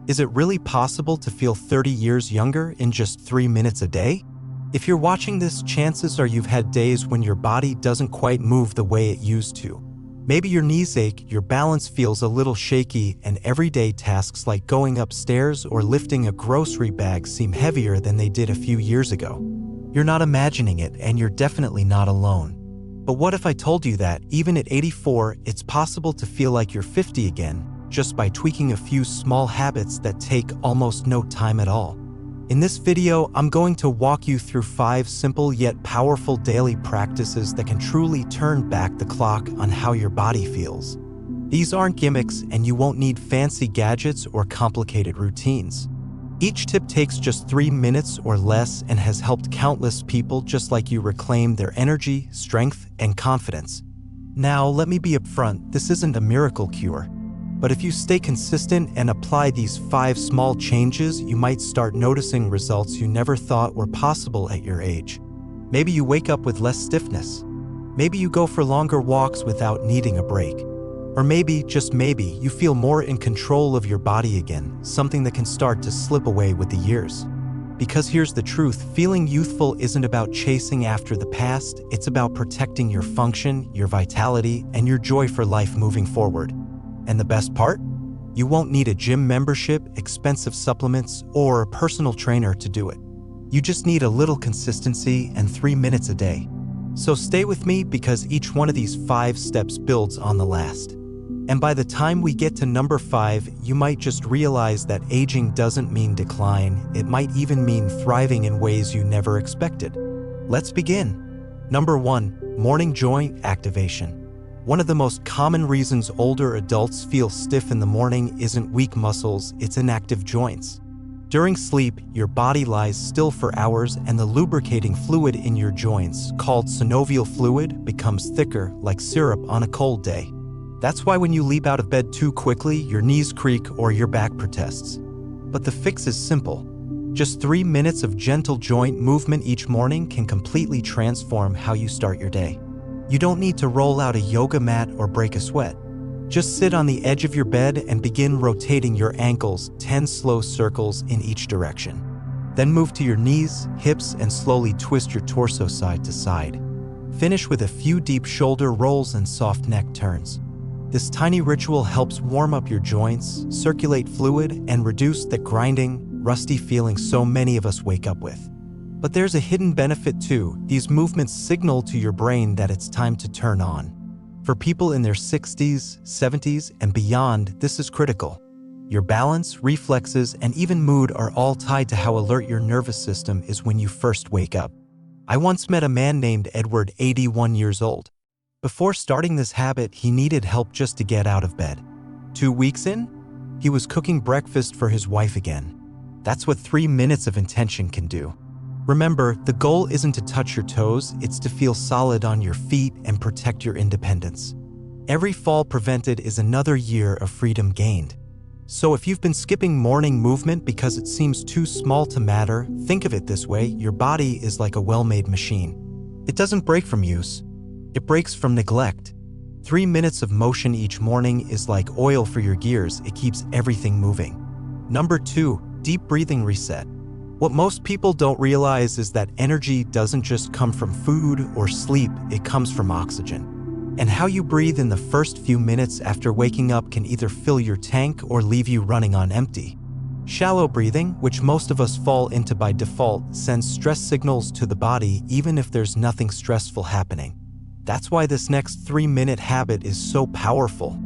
Is it really possible to feel 30 years younger in just 3 minutes a day? If you're watching this, chances are you've had days when your body doesn't quite move the way it used to. Maybe your knees ache, your balance feels a little shaky, and everyday tasks like going upstairs or lifting a grocery bag seem heavier than they did a few years ago. You're not imagining it, and you're definitely not alone. But what if I told you that, even at 84, it's possible to feel like you're 50 again, just by tweaking a few small habits that take almost no time at all? In this video, I'm going to walk you through 5 simple yet powerful daily practices that can truly turn back the clock on how your body feels. These aren't gimmicks, and you won't need fancy gadgets or complicated routines. Each tip takes just 3 minutes or less and has helped countless people just like you reclaim their energy, strength, and confidence. Now, let me be upfront, this isn't a miracle cure. But if you stay consistent and apply these 5 small changes, you might start noticing results you never thought were possible at your age. Maybe you wake up with less stiffness. Maybe you go for longer walks without needing a break. Or maybe, just maybe, you feel more in control of your body again, something that can start to slip away with the years. Because here's the truth, feeling youthful isn't about chasing after the past, it's about protecting your function, your vitality, and your joy for life moving forward. And the best part? You won't need a gym membership, expensive supplements, or a personal trainer to do it. You just need a little consistency and 3 minutes a day. So stay with me, because each one of these 5 steps builds on the last. And by the time we get to number 5, you might just realize that aging doesn't mean decline. It might even mean thriving in ways you never expected. Let's begin. Number 1, morning joint activation. One of the most common reasons older adults feel stiff in the morning isn't weak muscles, it's inactive joints. During sleep, your body lies still for hours, and the lubricating fluid in your joints, called synovial fluid, becomes thicker, like syrup on a cold day. That's why when you leap out of bed too quickly, your knees creak or your back protests. But the fix is simple. Just 3 minutes of gentle joint movement each morning can completely transform how you start your day. You don't need to roll out a yoga mat or break a sweat. Just sit on the edge of your bed and begin rotating your ankles 10 slow circles in each direction. Then move to your knees, hips, and slowly twist your torso side to side. Finish with a few deep shoulder rolls and soft neck turns. This tiny ritual helps warm up your joints, circulate fluid, and reduce the grinding, rusty feeling so many of us wake up with. But there's a hidden benefit too. These movements signal to your brain that it's time to turn on. For people in their 60s, 70s, and beyond, this is critical. Your balance, reflexes, and even mood are all tied to how alert your nervous system is when you first wake up. I once met a man named Edward, 81 years old. Before starting this habit, he needed help just to get out of bed. 2 weeks in, he was cooking breakfast for his wife again. That's what 3 minutes of intention can do. Remember, the goal isn't to touch your toes, it's to feel solid on your feet and protect your independence. Every fall prevented is another year of freedom gained. So if you've been skipping morning movement because it seems too small to matter, think of it this way: your body is like a well-made machine. It doesn't break from use, it breaks from neglect. 3 minutes of motion each morning is like oil for your gears, it keeps everything moving. Number 2, deep breathing reset. What most people don't realize is that energy doesn't just come from food or sleep, it comes from oxygen. And how you breathe in the first few minutes after waking up can either fill your tank or leave you running on empty. Shallow breathing, which most of us fall into by default, sends stress signals to the body even if there's nothing stressful happening. That's why this next 3-minute habit is so powerful.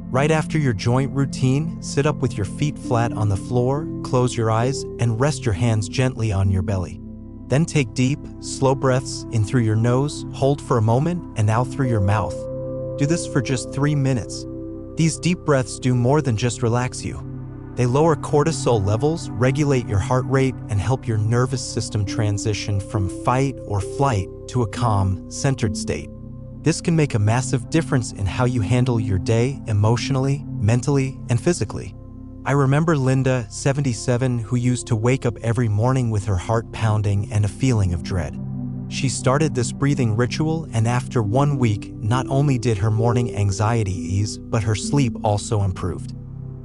Right after your joint routine, sit up with your feet flat on the floor, close your eyes, and rest your hands gently on your belly. Then take deep, slow breaths in through your nose, hold for a moment, and out through your mouth. Do this for just 3 minutes. These deep breaths do more than just relax you. They lower cortisol levels, regulate your heart rate, and help your nervous system transition from fight or flight to a calm, centered state. This can make a massive difference in how you handle your day emotionally, mentally, and physically. I remember Linda, 77, who used to wake up every morning with her heart pounding and a feeling of dread. She started this breathing ritual, and after 1 week, not only did her morning anxiety ease, but her sleep also improved.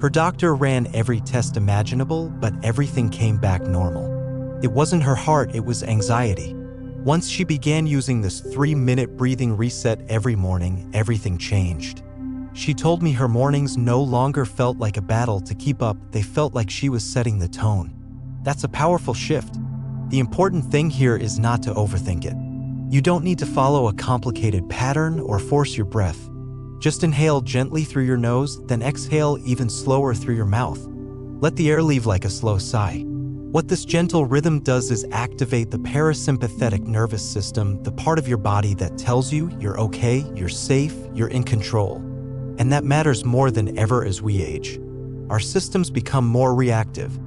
Her doctor ran every test imaginable, but everything came back normal. It wasn't her heart, it was anxiety. Once she began using this 3-minute breathing reset every morning, everything changed. She told me her mornings no longer felt like a battle to keep up, they felt like she was setting the tone. That's a powerful shift. The important thing here is not to overthink it. You don't need to follow a complicated pattern or force your breath. Just inhale gently through your nose, then exhale even slower through your mouth. Let the air leave like a slow sigh. What this gentle rhythm does is activate the parasympathetic nervous system, the part of your body that tells you you're okay, you're safe, you're in control. And that matters more than ever as we age. Our systems become more reactive.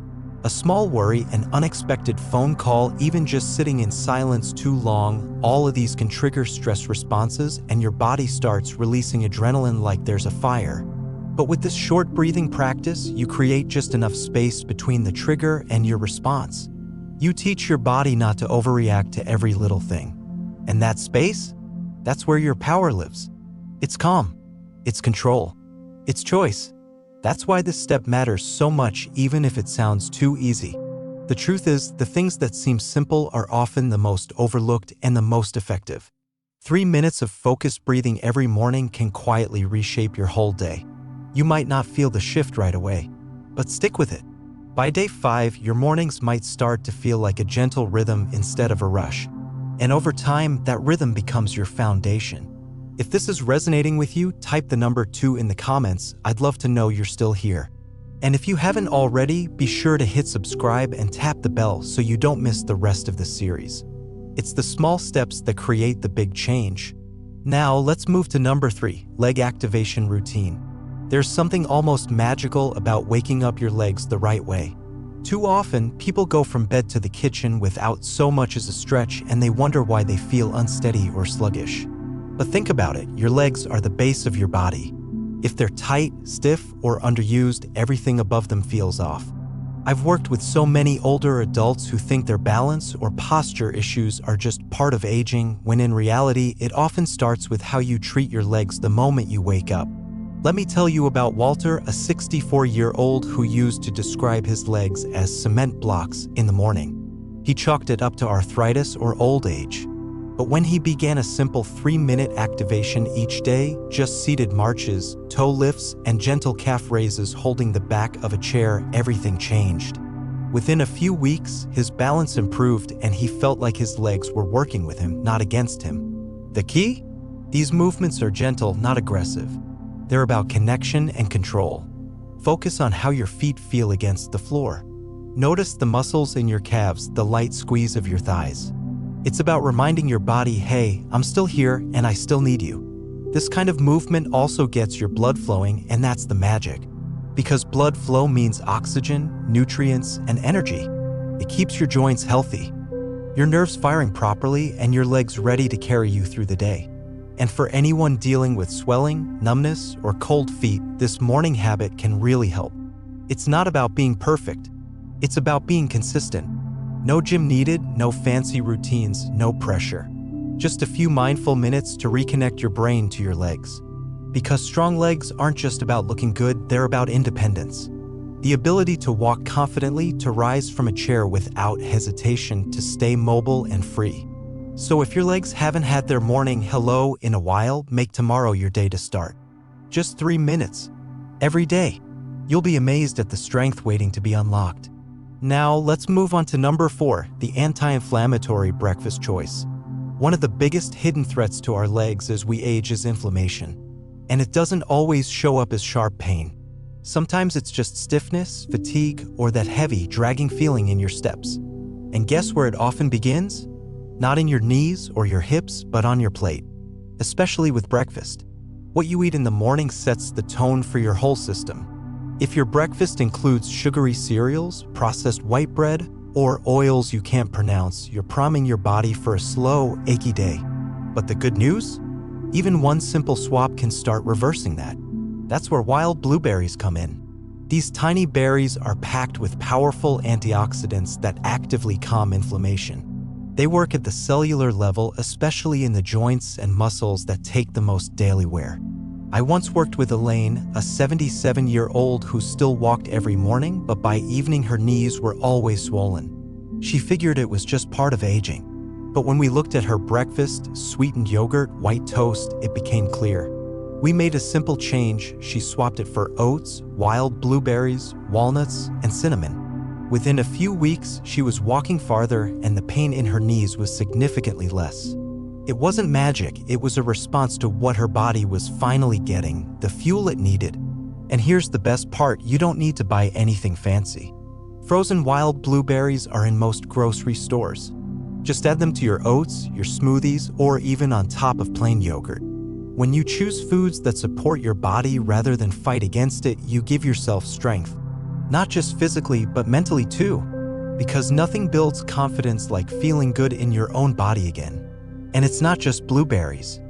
A small worry, an unexpected phone call, even just sitting in silence too long, all of these can trigger stress responses and your body starts releasing adrenaline like there's a fire. But with this short breathing practice, you create just enough space between the trigger and your response. You teach your body not to overreact to every little thing. And that space? That's where your power lives. It's calm. It's control. It's choice. That's why this step matters so much, even if it sounds too easy. The truth is, the things that seem simple are often the most overlooked and the most effective. 3 minutes of focused breathing every morning can quietly reshape your whole day. You might not feel the shift right away, but stick with it. By day 5, your mornings might start to feel like a gentle rhythm instead of a rush. And over time, that rhythm becomes your foundation. If this is resonating with you, type the number 2 in the comments. I'd love to know you're still here. And if you haven't already, be sure to hit subscribe and tap the bell so you don't miss the rest of the series. It's the small steps that create the big change. Now, let's move to number 3, leg activation routine. There's something almost magical about waking up your legs the right way. Too often, people go from bed to the kitchen without so much as a stretch, and they wonder why they feel unsteady or sluggish. But think about it, your legs are the base of your body. If they're tight, stiff, or underused, everything above them feels off. I've worked with so many older adults who think their balance or posture issues are just part of aging, when in reality, it often starts with how you treat your legs the moment you wake up. Let me tell you about Walter, a 64-year-old who used to describe his legs as cement blocks in the morning. He chalked it up to arthritis or old age. But when he began a simple 3-minute activation each day, just seated marches, toe lifts, and gentle calf raises holding the back of a chair, everything changed. Within a few weeks, his balance improved and he felt like his legs were working with him, not against him. The key? These movements are gentle, not aggressive. They're about connection and control. Focus on how your feet feel against the floor. Notice the muscles in your calves, the light squeeze of your thighs. It's about reminding your body, hey, I'm still here and I still need you. This kind of movement also gets your blood flowing, and that's the magic. Because blood flow means oxygen, nutrients, and energy. It keeps your joints healthy, your nerves firing properly, and your legs ready to carry you through the day. And for anyone dealing with swelling, numbness, or cold feet, this morning habit can really help. It's not about being perfect. It's about being consistent. No gym needed, no fancy routines, no pressure. Just a few mindful minutes to reconnect your brain to your legs. Because strong legs aren't just about looking good, they're about independence. The ability to walk confidently, to rise from a chair without hesitation, to stay mobile and free. So if your legs haven't had their morning hello in a while, make tomorrow your day to start. Just 3 minutes. Every day. You'll be amazed at the strength waiting to be unlocked. Now, let's move on to number 4, the anti-inflammatory breakfast choice. One of the biggest hidden threats to our legs as we age is inflammation. And it doesn't always show up as sharp pain. Sometimes it's just stiffness, fatigue, or that heavy, dragging feeling in your steps. And guess where it often begins? Not in your knees or your hips, but on your plate. Especially with breakfast. What you eat in the morning sets the tone for your whole system. If your breakfast includes sugary cereals, processed white bread, or oils you can't pronounce, you're priming your body for a slow, achy day. But the good news? Even one simple swap can start reversing that. That's where wild blueberries come in. These tiny berries are packed with powerful antioxidants that actively calm inflammation. They work at the cellular level, especially in the joints and muscles that take the most daily wear. I once worked with Elaine, a 77-year-old who still walked every morning, but by evening her knees were always swollen. She figured it was just part of aging. But when we looked at her breakfast, sweetened yogurt, white toast, it became clear. We made a simple change. She swapped it for oats, wild blueberries, walnuts, and cinnamon. Within a few weeks, she was walking farther and the pain in her knees was significantly less. It wasn't magic, it was a response to what her body was finally getting, the fuel it needed. And here's the best part, you don't need to buy anything fancy. Frozen wild blueberries are in most grocery stores. Just add them to your oats, your smoothies, or even on top of plain yogurt. When you choose foods that support your body rather than fight against it, you give yourself strength. Not just physically, but mentally too. Because nothing builds confidence like feeling good in your own body again. And it's not just blueberries.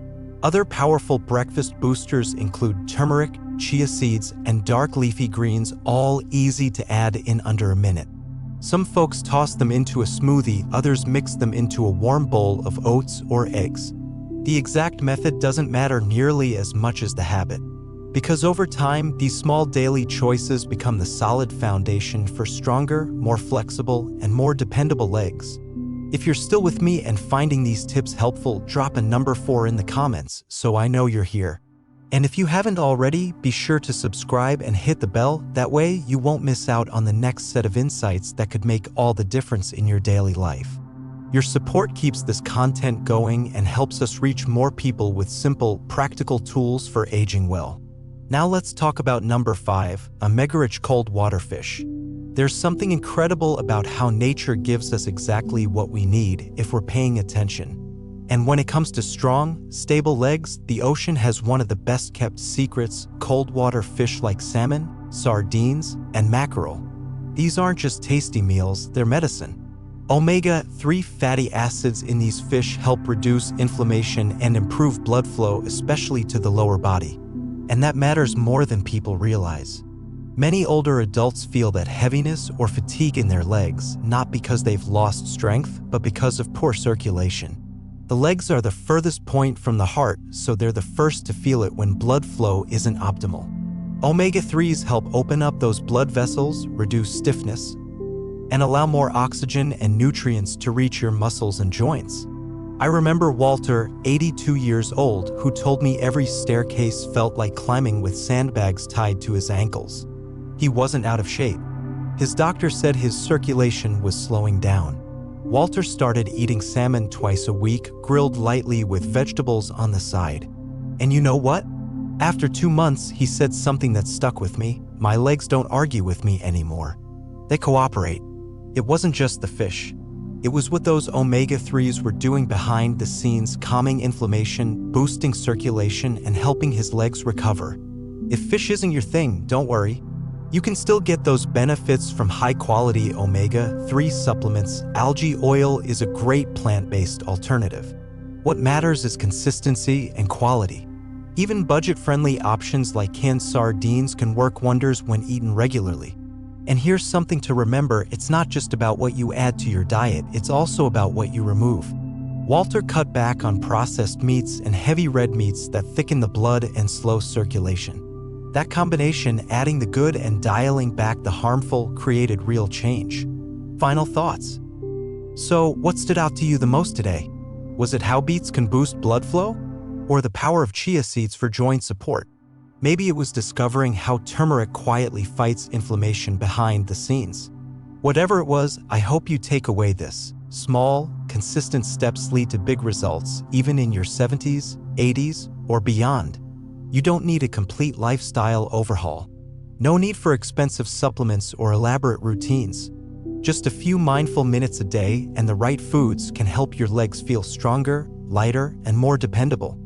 Other powerful breakfast boosters include turmeric, chia seeds, and dark leafy greens, all easy to add in under a minute. Some folks toss them into a smoothie, others mix them into a warm bowl of oats or eggs. The exact method doesn't matter nearly as much as the habit, because over time, these small daily choices become the solid foundation for stronger, more flexible, and more dependable legs. If you're still with me and finding these tips helpful, drop a number 4 in the comments so I know you're here. And if you haven't already, be sure to subscribe and hit the bell. That way, you won't miss out on the next set of insights that could make all the difference in your daily life. Your support keeps this content going and helps us reach more people with simple, practical tools for aging well. Now let's talk about number 5, omega-rich cold water fish. There's something incredible about how nature gives us exactly what we need if we're paying attention. And when it comes to strong, stable legs, the ocean has one of the best-kept secrets: cold water fish like salmon, sardines, and mackerel. These aren't just tasty meals, they're medicine. Omega-3 fatty acids in these fish help reduce inflammation and improve blood flow, especially to the lower body. And that matters more than people realize. Many older adults feel that heaviness or fatigue in their legs, not because they've lost strength, but because of poor circulation. The legs are the furthest point from the heart, so they're the first to feel it when blood flow isn't optimal. Omega-3s help open up those blood vessels, reduce stiffness, and allow more oxygen and nutrients to reach your muscles and joints. I remember Walter, 82 years old, who told me every staircase felt like climbing with sandbags tied to his ankles. He wasn't out of shape. His doctor said his circulation was slowing down. Walter started eating salmon twice a week, grilled lightly with vegetables on the side. And you know what? After 2 months, he said something that stuck with me: my legs don't argue with me anymore. They cooperate. It wasn't just the fish. It was what those omega-3s were doing behind the scenes, calming inflammation, boosting circulation, and helping his legs recover. If fish isn't your thing, don't worry. You can still get those benefits from high-quality omega-3 supplements. Algae oil is a great plant-based alternative. What matters is consistency and quality. Even budget-friendly options like canned sardines can work wonders when eaten regularly. And here's something to remember: it's not just about what you add to your diet, it's also about what you remove. Walter cut back on processed meats and heavy red meats that thicken the blood and slow circulation. That combination, adding the good and dialing back the harmful, created real change. Final thoughts. So, what stood out to you the most today? Was it how beets can boost blood flow? Or the power of chia seeds for joint support? Maybe it was discovering how turmeric quietly fights inflammation behind the scenes. Whatever it was, I hope you take away this: small, consistent steps lead to big results, even in your 70s, 80s, or beyond. You don't need a complete lifestyle overhaul. No need for expensive supplements or elaborate routines. Just a few mindful minutes a day and the right foods can help your legs feel stronger, lighter, and more dependable.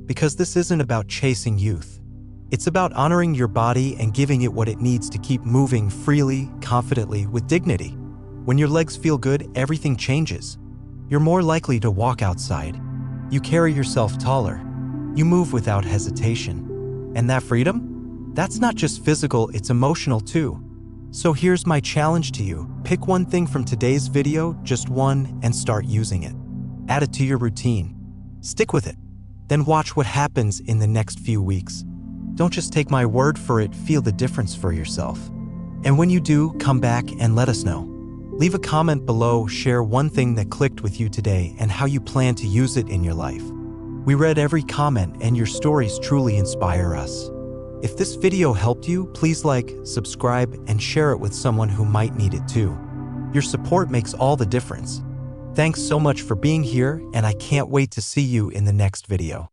Because this isn't about chasing youth. It's about honoring your body and giving it what it needs to keep moving freely, confidently, with dignity. When your legs feel good, everything changes. You're more likely to walk outside. You carry yourself taller. You move without hesitation. And that freedom? That's not just physical, it's emotional too. So here's my challenge to you. Pick one thing from today's video, just one, and start using it. Add it to your routine. Stick with it. Then watch what happens in the next few weeks. Don't just take my word for it, feel the difference for yourself. And when you do, come back and let us know. Leave a comment below, share one thing that clicked with you today and how you plan to use it in your life. We read every comment and your stories truly inspire us. If this video helped you, please like, subscribe, and share it with someone who might need it too. Your support makes all the difference. Thanks so much for being here, and I can't wait to see you in the next video.